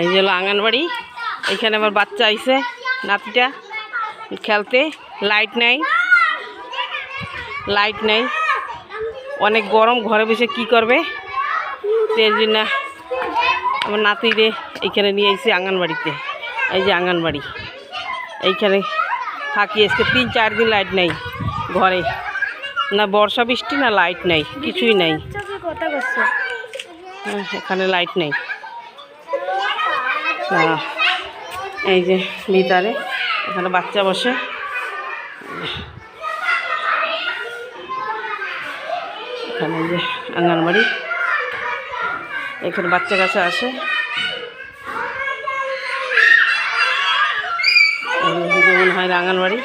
এই যে হলো আঙ্গনবাড়ি। এখানে আমার বাচ্চা আইছে, নাতিটা খেলতে। লাইট নাই, অনেক গরম, ঘরে বসে কি করবে। এই জন্য আমার নাতিরে এইখানে নিয়ে এসেছি আঙ্গনবাড়িতে। এই যে আঙ্গনবাড়ি, এইখানে থাকি আজকে 3-4 দিন। লাইট নাই ঘরে, না বর্ষা বৃষ্টি, না লাইট নাই, কিছুই নাই। এখানে লাইট নেই। এই যে ভিতরে এখানে বাচ্চা বসে। এখানে এই যে আঙ্গনবাড়ি, এখানে বাচ্চা কাছে আসে। যেমন হয় আঙ্গনবাড়ি।